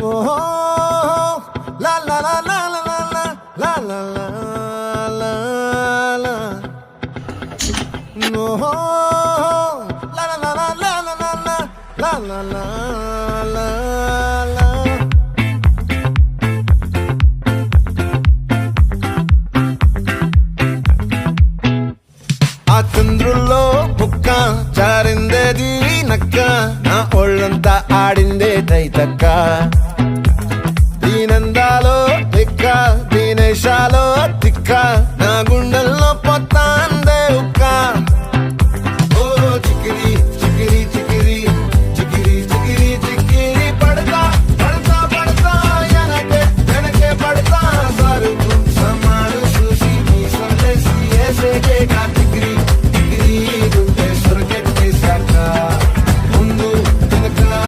ఓహో లా లా లా లా లా లా లా లా లా లా ఓహో లా లా లా లా లా లా లా లా లా లా లా ఆ చంద్రుల్లో బుక్క జారిందేది నక్క నా ఒళ్ళంతా ఆడిందే తైతక్క